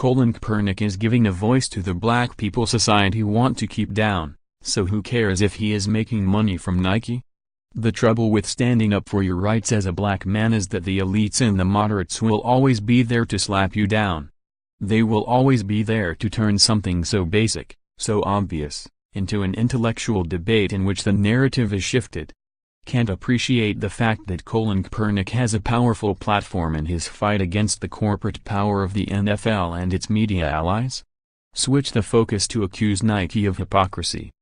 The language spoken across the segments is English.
Colin Kaepernick is giving a voice to the black people society want to keep down, so who cares if he is making money from Nike? The trouble with standing up for your rights as a black man is that the elites and the moderates will always be there to slap you down. They will always be there to turn something so basic, so obvious, into an intellectual debate in which the narrative is shifted. Can't appreciate the fact that Colin Kaepernick has a powerful platform in his fight against the corporate power of the NFL and its media allies? Switch the focus to accuse Nike of hypocrisy,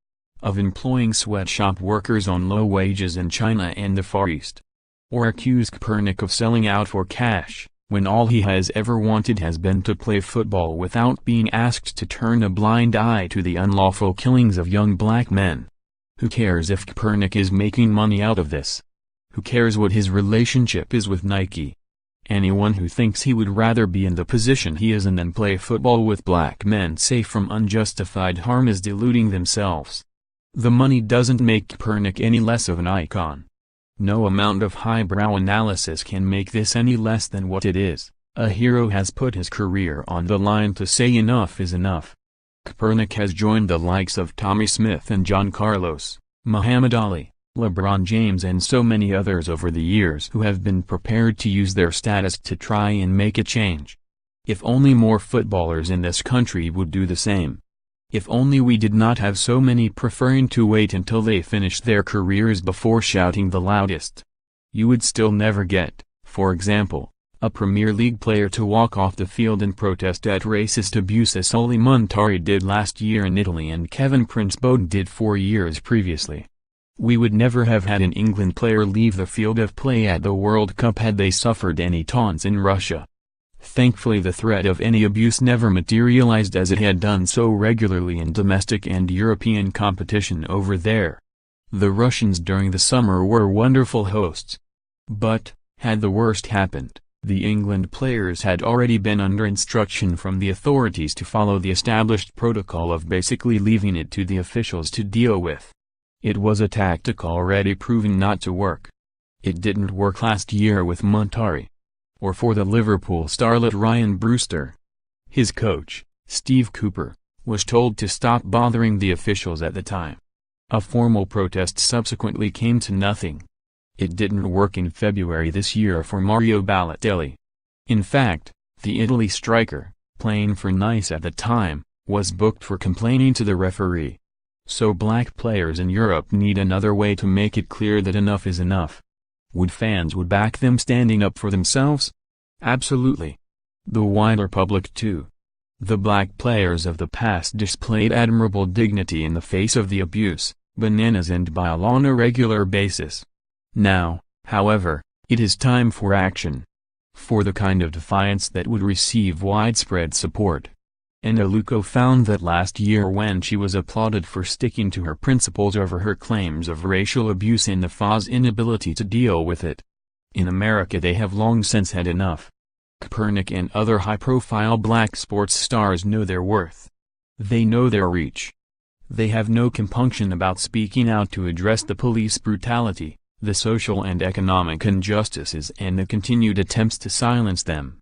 of employing sweatshop workers on low wages in China and the Far East. Or accuse Kaepernick of selling out for cash, when all he has ever wanted has been to play football without being asked to turn a blind eye to the unlawful killings of young black men. Who cares if Kaepernick is making money out of this? Who cares what his relationship is with Nike? Anyone who thinks he would rather be in the position he is in than play football with black men safe from unjustified harm is deluding themselves. The money doesn't make Kaepernick any less of an icon. No amount of highbrow analysis can make this any less than what it is. A hero has put his career on the line to say enough is enough. Kaepernick has joined the likes of Tommy Smith and John Carlos, Muhammad Ali, LeBron James and so many others over the years who have been prepared to use their status to try and make a change. If only more footballers in this country would do the same. If only we did not have so many preferring to wait until they finished their careers before shouting the loudest. You would still never get, for example, a Premier League player to walk off the field and protest at racist abuse as Sully Montari did last year in Italy and Kevin Prince Boateng did 4 years previously. We would never have had an England player leave the field of play at the World Cup had they suffered any taunts in Russia. Thankfully the threat of any abuse never materialized as it had done so regularly in domestic and European competition over there. The Russians during the summer were wonderful hosts. But, had the worst happened, the England players had already been under instruction from the authorities to follow the established protocol of basically leaving it to the officials to deal with. It was a tactic already proven not to work. It didn't work last year with Montari. Or for the Liverpool starlet Ryan Brewster. His coach, Steve Cooper, was told to stop bothering the officials at the time. A formal protest subsequently came to nothing. It didn't work in February this year for Mario Balotelli. In fact, the Italy striker, playing for Nice at the time, was booked for complaining to the referee. So black players in Europe need another way to make it clear that enough is enough. Would fans back them standing up for themselves? Absolutely. The wider public too. The black players of the past displayed admirable dignity in the face of the abuse, bananas and bile on a regular basis. Now, however, it is time for action. For the kind of defiance that would receive widespread support. Ana Luco found that last year when she was applauded for sticking to her principles over her claims of racial abuse and the FA's inability to deal with it. In America they have long since had enough. Kaepernick and other high-profile black sports stars know their worth. They know their reach. They have no compunction about speaking out to address the police brutality, the social and economic injustices and the continued attempts to silence them.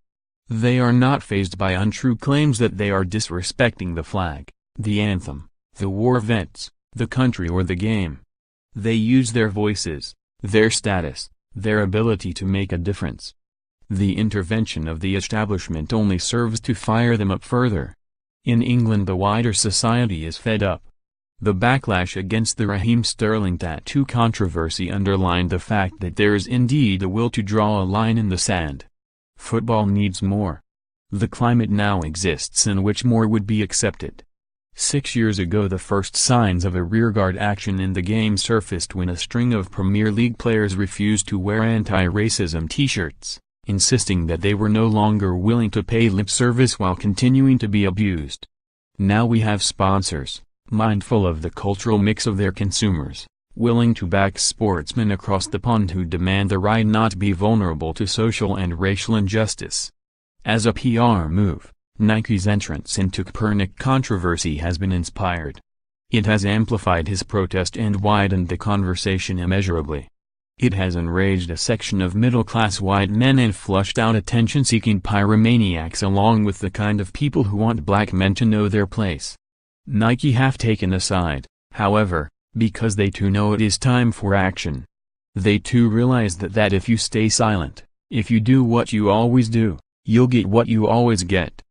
They are not fazed by untrue claims that they are disrespecting the flag, the anthem, the war vets, the country or the game. They use their voices, their status, their ability to make a difference. The intervention of the establishment only serves to fire them up further. In England the wider society is fed up. The backlash against the Raheem Sterling tattoo controversy underlined the fact that there is indeed a will to draw a line in the sand. Football needs more. The climate now exists in which more would be accepted. 6 years ago the first signs of a rearguard action in the game surfaced when a string of Premier League players refused to wear anti-racism t-shirts, insisting that they were no longer willing to pay lip service while continuing to be abused. Now we have sponsors, mindful of the cultural mix of their consumers, willing to back sportsmen across the pond who demand the right not to be vulnerable to social and racial injustice. As a PR move, Nike's entrance into Kaepernick controversy has been inspired. It has amplified his protest and widened the conversation immeasurably. It has enraged a section of middle-class white men and flushed out attention-seeking pyromaniacs along with the kind of people who want black men to know their place. Nike have taken a side, however, because they too know it is time for action. They too realize that if you stay silent, if you do what you always do, you'll get what you always get.